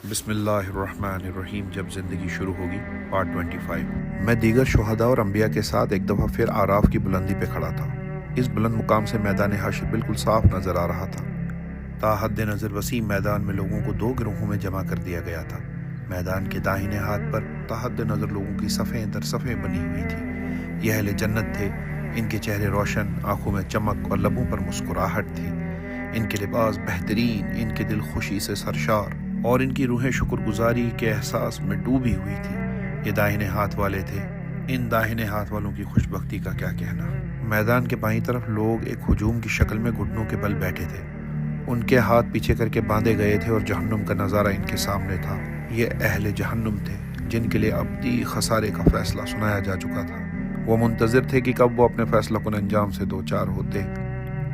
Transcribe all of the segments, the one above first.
بسم اللہ الرحمن الرحیم۔ جب زندگی شروع ہوگی، پارٹ 25۔ میں دیگر شہداء اور انبیاء کے ساتھ ایک دفعہ پھر آراف کی بلندی پہ کھڑا تھا۔ اس بلند مقام سے میدان حشر بالکل صاف نظر آ رہا تھا۔ تا حد نظر وسیع میدان میں لوگوں کو دو گروہوں میں جمع کر دیا گیا تھا۔ میدان کے داہنے ہاتھ پر تا حد نظر لوگوں کی صفیں در صفیں بنی ہوئی تھی۔ یہ اہل جنت تھے۔ ان کے چہرے روشن، آنکھوں میں چمک اور لبوں پر مسکراہٹ تھی۔ ان کے لباس بہترین، ان کے دل خوشی سے سرشار اور ان کی روحیں شکر گزاری کے احساس میں ڈوبی ہوئی تھی۔ یہ داہنے ہاتھ والے تھے۔ ان داہنے ہاتھ والوں کی خوش بختی کا کیا کہنا۔ میدان کے بائیں طرف لوگ ایک ہجوم کی شکل میں گھٹنوں کے بل بیٹھے تھے۔ ان کے ہاتھ پیچھے کر کے باندھے گئے تھے اور جہنم کا نظارہ ان کے سامنے تھا۔ یہ اہل جہنم تھے جن کے لیے ابدی خسارے کا فیصلہ سنایا جا چکا تھا۔ وہ منتظر تھے کہ کب وہ اپنے فیصلہ کن انجام سے دوچار ہوتے۔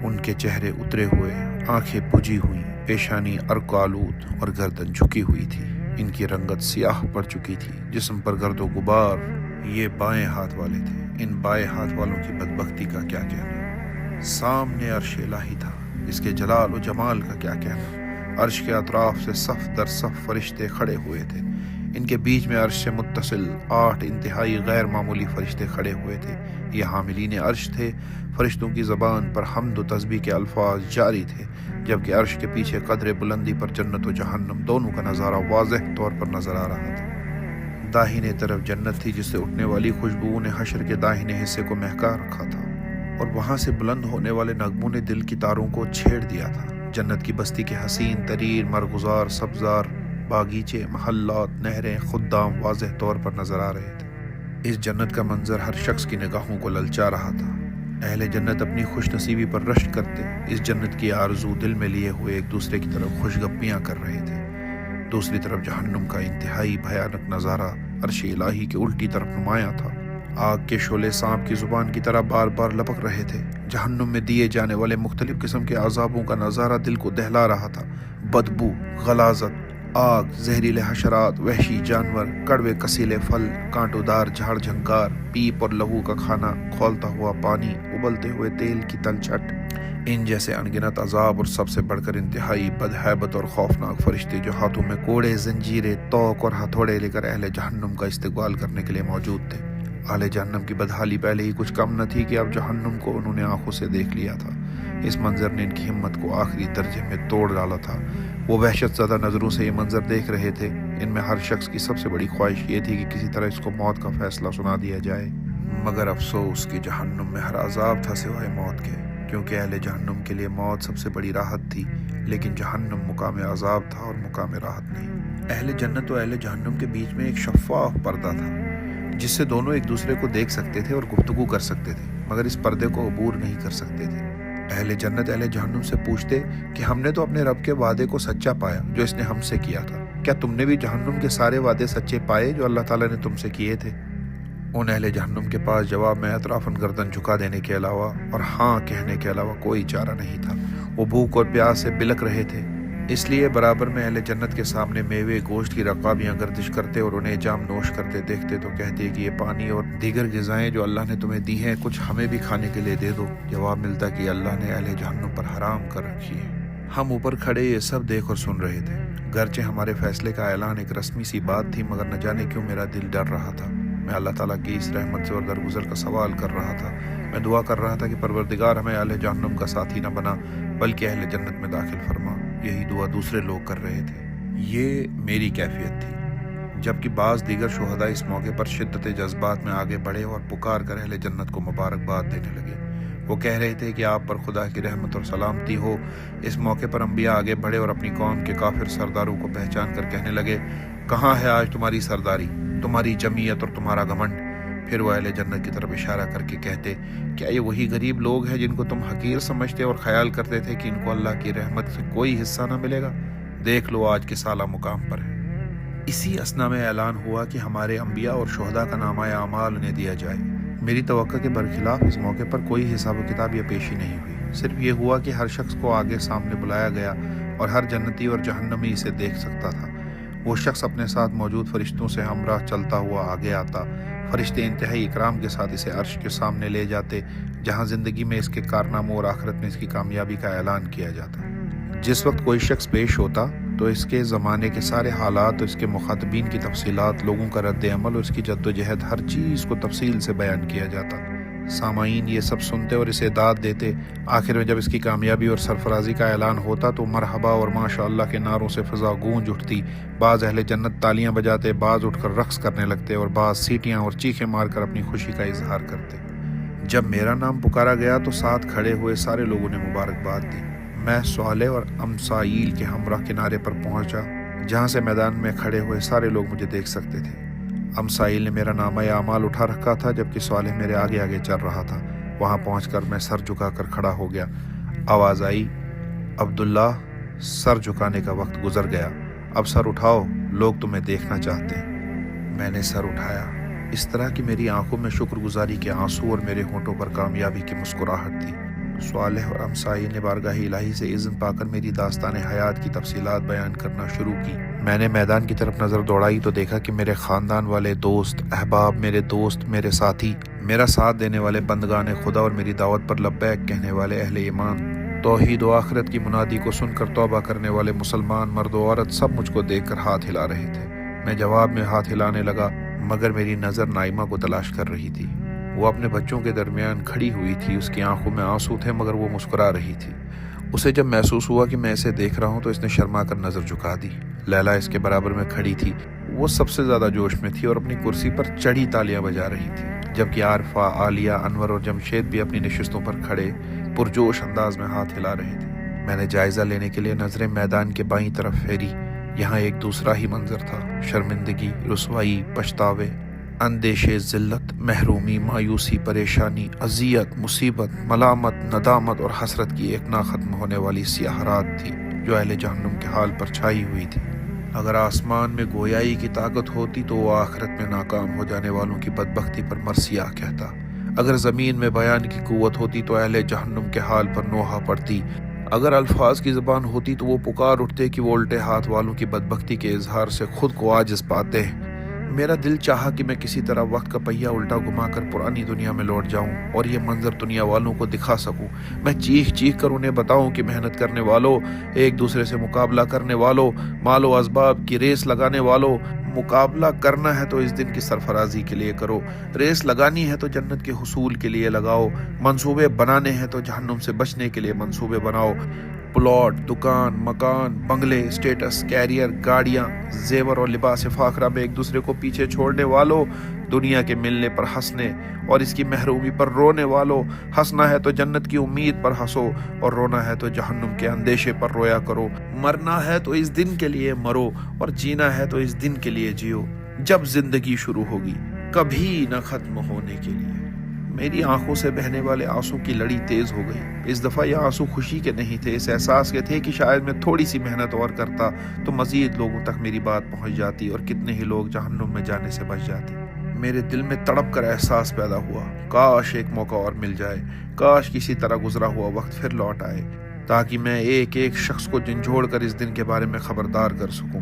ان کے چہرے اترے ہوئے، آنکھیں بجھی ہوئی، پیشانی عرق آلود اور گردن جھکی ہوئی تھی۔ ان کی رنگت سیاہ پڑ چکی تھی، جسم پر گرد و غبار۔ یہ بائیں ہاتھ والے تھے۔ ان بائیں ہاتھ والوں کی بدبختی کا کیا کہنا۔ سامنے عرش الہی تھا، اس کے جلال و جمال کا کیا کہنا۔ عرش کے اطراف سے صف در صف فرشتے کھڑے ہوئے تھے۔ ان کے بیچ میں عرش سے متصل 8 انتہائی غیر معمولی فرشتے کھڑے ہوئے تھے۔ یہ حاملین عرش تھے۔ فرشتوں کی زبان پر حمد و تسبیح کے الفاظ جاری تھے، جبکہ عرش کے پیچھے قدر بلندی پر جنت و جہنم دونوں کا نظارہ واضح طور پر نظر آ رہا تھا۔ داہنے طرف جنت تھی، جس سے اٹھنے والی خوشبو نے حشر کے داہنے حصے کو مہکا رکھا تھا، اور وہاں سے بلند ہونے والے نغموں نے دل کی تاروں کو چھیڑ دیا تھا۔ جنت کی بستی کے حسین ترین مرغزار، سبزار باغیچے، محلات، نہریں، خدام واضح طور پر نظر آ رہے تھے۔ اس جنت کا منظر ہر شخص کی نگاہوں کو للچا رہا تھا۔ اہل جنت اپنی خوش نصیبی پر رشک کرتے، اس جنت کی آرزو دل میں لیے ہوئے ایک دوسرے کی طرف خوش گپیاں کر رہے تھے۔ دوسری طرف جہنم کا انتہائی بھیانک نظارہ عرش الہی کے الٹی طرف نمایاں تھا۔ آگ کے شعلے سانپ کی زبان کی طرح بار بار لپک رہے تھے۔ جہنم میں دیے جانے والے مختلف قسم کے عذابوں کا نظارہ دل کو دہلا رہا تھا۔ بدبو، غلاظت، آگ، زہریلے حشرات، وحشی جانور، کڑوے کسیلے پھل، کانٹوں دار جھاڑ جھنکار، پیپ اور لہو کا کھانا، کھولتا ہوا پانی، ابلتے ہوئے تیل کی تلچھٹ، ان جیسے انگنت عذاب، اور سب سے بڑھ کر انتہائی بدہیبت اور خوفناک فرشتے جو ہاتھوں میں کوڑے، زنجیریں، توق اور ہتھوڑے لے کر اہل جہنم کا استقبال کرنے کے لیے موجود تھے۔ اہل جہنم کی بدحالی پہلے ہی کچھ کم نہ تھی کہ اب جہنم کو انہوں نے آنکھوں سے دیکھ لیا تھا۔ اس منظر نے ان کی ہمت کو آخری درجے میں توڑ ڈالا تھا۔ وہ وحشت زدہ نظروں سے یہ منظر دیکھ رہے تھے۔ ان میں ہر شخص کی سب سے بڑی خواہش یہ تھی کہ کسی طرح اس کو موت کا فیصلہ سنا دیا جائے، مگر افسوس کہ جہنم میں ہر عذاب تھا سوائے موت کے، کیونکہ اہل جہنم کے لیے موت سب سے بڑی راحت تھی، لیکن جہنم مقام عذاب تھا اور مقام راحت نہیں۔ اہل جنت و اہل جہنم کے بیچ میں ایک شفاف پردہ تھا، جس سے دونوں ایک دوسرے کو دیکھ سکتے تھے اور گفتگو کر سکتے تھے، مگر اس پردے کو عبور نہیں کر سکتے تھے۔ اہل جنت اہل جہنم سے پوچھتے کہ ہم نے تو اپنے رب کے وعدے کو سچا پایا جو اس نے ہم سے کیا تھا، کیا تم نے بھی جہنم کے سارے وعدے سچے پائے جو اللہ تعالیٰ نے تم سے کیے تھے؟ ان اہل جہنم کے پاس جواب میں اطرافاً گردن جھکا دینے کے علاوہ اور ہاں کہنے کے علاوہ کوئی چارہ نہیں تھا۔ وہ بھوک اور پیاس سے بلک رہے تھے، اس لیے برابر میں اہل جنت کے سامنے میوے گوشت کی رقابیاں گردش کرتے اور انہیں جام نوش کرتے دیکھتے تو کہتے کہ یہ پانی اور دیگر غذائیں جو اللہ نے تمہیں دی ہیں کچھ ہمیں بھی کھانے کے لیے دے دو۔ جواب ملتا کہ اللہ نے اہل جہنم پر حرام کر رکھی ہے۔ ہم اوپر کھڑے یہ سب دیکھ اور سن رہے تھے، گرچہ ہمارے فیصلے کا اعلان ایک رسمی سی بات تھی، مگر نہ جانے کیوں میرا دل ڈر رہا تھا۔ میں اللہ تعالیٰ کی اس رحمت سے اور درگزر کا سوال کر رہا تھا۔ میں دعا کر رہا تھا کہ پروردگار ہمیں اہل جہنم کا ساتھی نہ بنا بلکہ اہل جنت میں داخل فرما۔ یہی دعا دوسرے لوگ کر رہے تھے۔ یہ میری کیفیت تھی، جبکہ بعض دیگر شہداء اس موقع پر شدت جذبات میں آگے بڑھے اور پکار کر اہل جنت کو مبارکباد دینے لگے۔ وہ کہہ رہے تھے کہ آپ پر خدا کی رحمت اور سلامتی ہو۔ اس موقع پر انبیاء آگے بڑھے اور اپنی قوم کے کافر سرداروں کو پہچان کر کہنے لگے، کہاں ہے آج تمہاری سرداری، تمہاری جمعیت اور تمہارا گھمنڈ؟ پھر وہ اہل جنت کی طرف اشارہ کر کے کہتے، کیا یہ وہی غریب لوگ ہیں جن کو تم حقیر سمجھتے اور خیال کرتے تھے کہ ان کو اللہ کی رحمت سے کوئی حصہ نہ ملے گا؟ دیکھ لو آج کس اعلیٰ مقام پر ہے۔ اسی اثنا میں اعلان ہوا کہ ہمارے انبیاء اور شہداء کا نامہ اعمال انہیں دیا جائے۔ میری توقع کے برخلاف اس موقع پر کوئی حساب و کتاب یا پیشی نہیں ہوئی، صرف یہ ہوا کہ ہر شخص کو آگے سامنے بلایا گیا اور ہر جنتی اور جہنمی اسے دیکھ سکتا تھا۔ وہ شخص اپنے ساتھ موجود فرشتوں سے ہمراہ چلتا ہوا آگے آتا۔ فرشتے انتہائی اکرام کے ساتھ اسے عرش کے سامنے لے جاتے، جہاں زندگی میں اس کے کارناموں اور آخرت میں اس کی کامیابی کا اعلان کیا جاتا۔ جس وقت کوئی شخص پیش ہوتا تو اس کے زمانے کے سارے حالات، اس کے مخاطبین کی تفصیلات، لوگوں کا رد عمل اور اس کی جد و جہد، ہر چیز کو تفصیل سے بیان کیا جاتا۔ سامعین یہ سب سنتے اور اسے داد دیتے۔ آخر میں جب اس کی کامیابی اور سرفرازی کا اعلان ہوتا تو مرحبا اور ماشاء اللہ کے نعروں سے فضا گونج اٹھتی۔ بعض اہل جنت تالیاں بجاتے، بعض اٹھ کر رقص کرنے لگتے اور بعض سیٹیاں اور چیخیں مار کر اپنی خوشی کا اظہار کرتے۔ جب میرا نام پکارا گیا تو ساتھ کھڑے ہوئے سارے لوگوں نے مبارکباد دی۔ میں صالح اور امسائیل کے ہمراہ کنارے پر پہنچا، جہاں سے میدان میں کھڑے ہوئے سارے لوگ مجھے دیکھ سکتے تھے۔ امسائیل نے میرا نامہ اعمال اٹھا رکھا تھا، جبکہ صالح میرے آگے آگے چل رہا تھا۔ وہاں پہنچ کر میں سر جھکا کر کھڑا ہو گیا۔ آواز آئی، عبداللہ، سر جھکانے کا وقت گزر گیا، اب سر اٹھاؤ، لوگ تمہیں دیکھنا چاہتے ہیں۔ میں نے سر اٹھایا، اس طرح کہ میری آنکھوں میں شکر گزاری کے آنسو اور میرے ہونٹوں پر کامیابی کی مسکراہٹ تھی۔ صالح اور امسائی نے بارگاہ الہی سے اذن پا کر میری داستان حیات کی تفصیلات بیان کرنا شروع کی۔ میں نے میدان کی طرف نظر دوڑائی تو دیکھا کہ میرے خاندان والے، دوست احباب، میرے ساتھی، میرا ساتھ دینے والے بندگان خدا اور میری دعوت پر لبیک کہنے والے اہل ایمان، توحید و آخرت کی منادی کو سن کر توبہ کرنے والے مسلمان مرد و عورت سب مجھ کو دیکھ کر ہاتھ ہلا رہے تھے۔ میں جواب میں ہاتھ ہلانے لگا، مگر میری نظر نائمہ کو تلاش کر رہی تھی۔ وہ اپنے بچوں کے درمیان کھڑی ہوئی تھی، اس کی آنکھوں میں آنسو تھے مگر وہ مسکرا رہی تھی۔ اسے جب محسوس ہوا کہ میں اسے دیکھ رہا ہوں تو اس نے شرما کر نظر جھکا دی۔ لیلا اس کے برابر میں کھڑی تھی، وہ سب سے زیادہ جوش میں تھی اور اپنی کرسی پر چڑھی تالیاں بجا رہی تھی، جبکہ عارفہ، عالیہ، انور اور جمشید بھی اپنی نشستوں پر کھڑے پرجوش انداز میں ہاتھ ہلا رہے تھے۔ میں نے جائزہ لینے کے لیے نظریں میدان کے بائیں طرف پھیری۔ یہاں ایک دوسرا ہی منظر تھا، شرمندگی، رسوائی، پچھتاوے، اندیشے، ذلت، محرومی، مایوسی، پریشانی، اذیت، مصیبت، ملامت، ندامت اور حسرت کی ایک نہ ختم ہونے والی سیاہ رات تھی جو اہل جہنم کے حال پر چھائی ہوئی تھی۔ اگر آسمان میں گویائی کی طاقت ہوتی تو وہ آخرت میں ناکام ہو جانے والوں کی بدبختی پر مرثیہ کہتا۔ اگر زمین میں بیان کی قوت ہوتی تو اہل جہنم کے حال پر نوحہ پڑتی۔ اگر الفاظ کی زبان ہوتی تو وہ پکار اٹھتے کہ وہ الٹے ہاتھ والوں کی بدبختی کے اظہار سے خود کو عاجز پاتے ہیں۔ میرا دل چاہا کہ میں کسی طرح وقت کا پہیہ الٹا گھما کر پرانی دنیا میں لوٹ جاؤں اور یہ منظر دنیا والوں کو دکھا سکوں۔ میں چیخ چیخ کر انہیں بتاؤں کہ محنت کرنے والوں، ایک دوسرے سے مقابلہ کرنے والوں، مال و اسباب کی ریس لگانے والوں، مقابلہ کرنا ہے تو اس دن کی سرفرازی کے لیے کرو، ریس لگانی ہے تو جنت کے حصول کے لیے لگاؤ، منصوبے بنانے ہیں تو جہنم سے بچنے کے لیے منصوبے بناؤ۔ پلاٹ، دکان، مکان، بنگلے، اسٹیٹس، کیریئر، گاڑیاں، زیور اور لباس فاخرہ میں ایک دوسرے کو پیچھے چھوڑنے والوں، دنیا کے ملنے پر ہنسنے اور اس کی محرومی پر رونے والوں، ہنسنا ہے تو جنت کی امید پر ہنسو اور رونا ہے تو جہنم کے اندیشے پر رویا کرو۔ مرنا ہے تو اس دن کے لیے مرو اور جینا ہے تو اس دن کے لیے جیو، جب زندگی شروع ہوگی، کبھی نہ ختم ہونے کے لیے۔ میری آنکھوں سے بہنے والے آنسو کی لڑی تیز ہو گئی۔ اس دفعہ یہ آنسو خوشی کے نہیں تھے، اس احساس کے تھے کہ شاید میں تھوڑی سی محنت اور کرتا تو مزید لوگوں تک میری بات پہنچ جاتی اور کتنے ہی لوگ جہنم میں جانے سے بچ جاتے۔ میرے دل میں تڑپ کر احساس پیدا ہوا، کاش ایک موقع اور مل جائے، کاش کسی طرح گزرا ہوا وقت پھر لوٹ آئے تاکہ میں ایک ایک شخص کو جھنجھوڑ کر اس دن کے بارے میں خبردار کر سکوں۔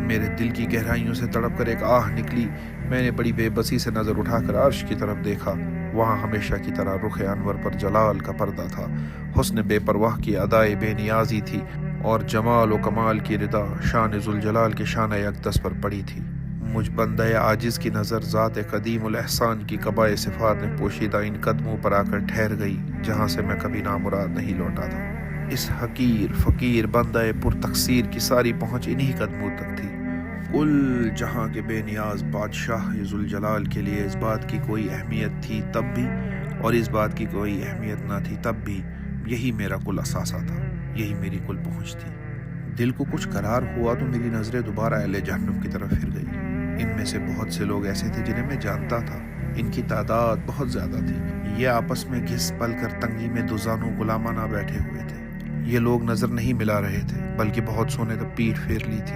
میرے دل کی گہرائیوں سے تڑپ کر ایک آہ نکلی۔ میں نے بڑی بے بسی سے نظر اٹھا کر عرش کی طرف دیکھا۔ وہاں ہمیشہ کی طرح رخ انور پر جلال کا پردہ تھا، حسن بے پرواہ کی ادائے بے نیازی تھی اور جمال و کمال کی ردا شان ذوالجلال کے شانہ اقدس پر پڑی تھی۔ مجھ بندہ عاجز کی نظر ذات قدیم الاحسان کی قبائے صفات میں پوشیدہ ان قدموں پر آ کر ٹھہر گئی جہاں سے میں کبھی نامراد نہیں لوٹا تھا۔ اس حقیر فقیر بندہ پر تقصیر کی ساری پہنچ انہی قدموں تک تھی۔ کل جہاں کے بے نیاز بادشاہ ذوالجلال کے لیے اس بات کی کوئی اہمیت تھی تب بھی اور اس بات کی کوئی اہمیت نہ تھی تب بھی، یہی میرا کل اثاثہ تھا، یہی میری کل پہنچ تھی۔ دل کو کچھ قرار ہوا تو میری نظریں دوبارہ اہل جہنم کی طرف پھر گئی۔ ان میں سے بہت سے لوگ ایسے تھے جنہیں میں جانتا تھا، ان کی تعداد بہت زیادہ تھی۔ یہ آپس میں گھس پل کر تنگی میں دوزانوں غلامانہ بیٹھے ہوئے تھے۔ یہ لوگ نظر نہیں ملا رہے تھے بلکہ بہت سو نے تو پیٹھ پھیر لی تھی،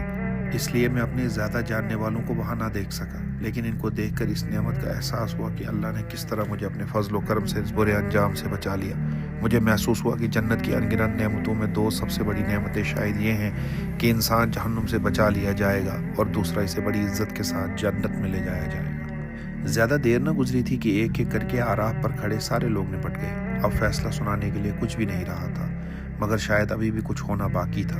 اس لیے میں اپنے زیادہ جاننے والوں کو وہاں نہ دیکھ سکا، لیکن ان کو دیکھ کر اس نعمت کا احساس ہوا کہ اللہ نے کس طرح مجھے اپنے فضل و کرم سے اس برے انجام سے بچا لیا۔ مجھے محسوس ہوا کہ جنت کی انگنت نعمتوں میں دو سب سے بڑی نعمتیں شاید یہ ہیں کہ انسان جہنم سے بچا لیا جائے گا اور دوسرا اسے بڑی عزت کے ساتھ جنت میں لے جایا جائے گا۔ زیادہ دیر نہ گزری تھی کہ ایک ایک کر کے آراف پر کھڑے سارے لوگ نپٹ گئے۔ اب فیصلہ سنانے کے لیے کچھ بھی نہیں رہا تھا، مگر شاید ابھی بھی کچھ ہونا باقی تھا۔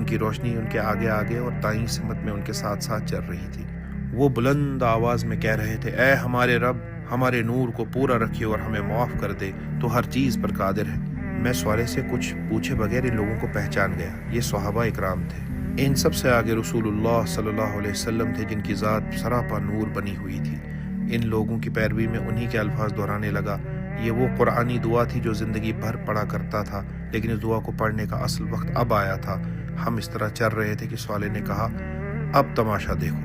ان کی روشنی ان کے آگے آگے اور دائیں سمت میں ان کے ساتھ ساتھ چل رہی تھی۔ وہ بلند آواز میں کہہ رہے تھے، اے ہمارے رب، ہمارے نور کو پورا رکھیے اور ہمیں معاف کر دے، تو ہر چیز پر قادر ہے۔ میں سوالے سے کچھ پوچھے بغیر ان لوگوں کو پہچان گیا، یہ صحابہ اکرام تھے۔ ان سب سے آگے رسول اللہ صلی اللہ علیہ وسلم تھے، جن کی ذات سراپا نور بنی ہوئی تھی۔ ان لوگوں کی پیروی میں انہی کے الفاظ دہرانے لگا۔ یہ وہ قرآنی دعا تھی جو زندگی بھر پڑھا کرتا تھا، لیکن اس دعا کو پڑھنے کا اصل وقت اب آیا تھا۔ ہم اس طرح چل رہے تھے کہ سوالے نے کہا، اب تماشا دیکھو۔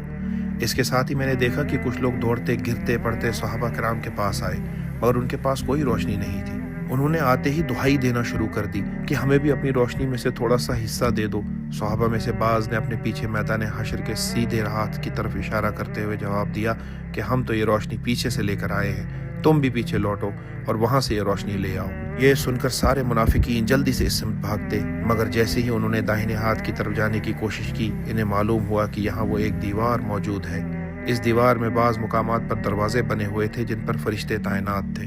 اس کے ساتھ ہی میں نے دیکھا کہ کچھ لوگ دوڑتے گرتے پڑتے صحابہ کرام کے پاس آئے، مگر ان کے پاس کوئی روشنی نہیں تھی۔ انہوں نے آتے ہی دہائی دینا شروع کر دی کہ ہمیں بھی اپنی روشنی میں سے تھوڑا سا حصہ دے دو۔ صحابہ میں سے بعض نے اپنے پیچھے میدان حشر کے سیدھے ہاتھ کی طرف اشارہ کرتے ہوئے جواب دیا کہ ہم تو یہ روشنی پیچھے سے لے کر آئے ہیں، تم بھی پیچھے لوٹو اور وہاں سے یہ روشنی لے آؤ۔ یہ سن کر سارے منافقین جلدی سے اس سمت بھاگتے، مگر جیسے ہی انہوں نے داہنے ہاتھ کی طرف جانے کی کوشش کی، انہیں معلوم ہوا کہ یہاں وہ ایک دیوار موجود ہے۔ اس دیوار میں بعض مقامات پر دروازے بنے ہوئے تھے جن پر فرشتے تعینات تھے۔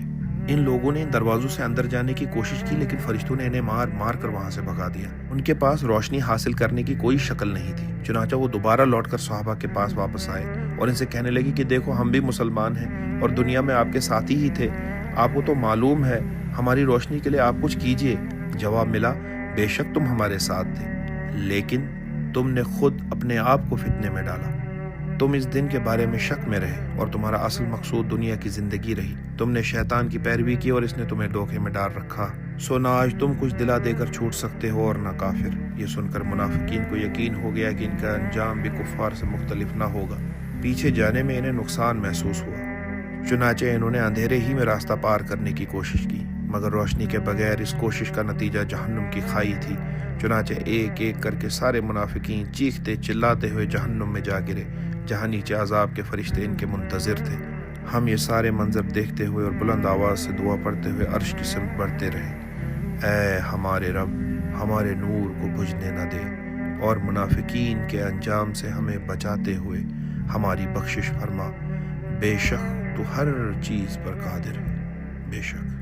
ان لوگوں نے ان دروازوں سے اندر جانے کی کوشش کی، لیکن فرشتوں نے انہیں مار مار کر وہاں سے بھگا دیا۔ ان کے پاس روشنی حاصل کرنے کی کوئی شکل نہیں تھی، چنانچہ وہ دوبارہ لوٹ کر صحابہ کے پاس واپس آئے اور ان سے کہنے لگے کہ دیکھو، ہم بھی مسلمان ہیں اور دنیا میں آپ کے ساتھی ہی تھے، آپ کو تو معلوم ہے، ہماری روشنی کے لیے آپ کچھ کیجئے۔ جواب ملا، بے شک تم ہمارے ساتھ تھے، لیکن تم نے خود اپنے آپ کو فتنے میں ڈالا۔ تم اس دن کے بارے میں شک میں رہے اور تمہارا اصل مقصود دنیا کی زندگی رہی۔ تم نے شیطان کی پیروی کی اور اس نے تمہیں دھوکے میں ڈال رکھا، سو نہ آج تم کچھ دلا دے کر چھوٹ سکتے ہو اور نہ کافر۔ یہ سن کر منافقین کو یقین ہو گیا کہ ان کا انجام بھی کفار سے مختلف نہ ہوگا۔ پیچھے جانے میں انہیں نقصان محسوس ہوا، چنانچہ انہوں نے اندھیرے ہی میں راستہ پار کرنے کی کوشش کی، مگر روشنی کے بغیر اس کوشش کا نتیجہ جہنم کی کھائی تھی۔ چنانچہ ایک ایک کر کے سارے منافقین چیختے چلاتے ہوئے جہنم میں جا گرے، جہاں نیچے عذاب کے فرشتے ان کے منتظر تھے۔ ہم یہ سارے منظر دیکھتے ہوئے اور بلند آواز سے دعا پڑھتے ہوئے عرش کی سمت بڑھتے رہے، اے ہمارے رب، ہمارے نور کو بجھنے نہ دے اور منافقین کے انجام سے ہمیں بچاتے ہوئے ہماری بخشش فرما، بے شک تو ہر چیز پر قادر ہے، بے شک۔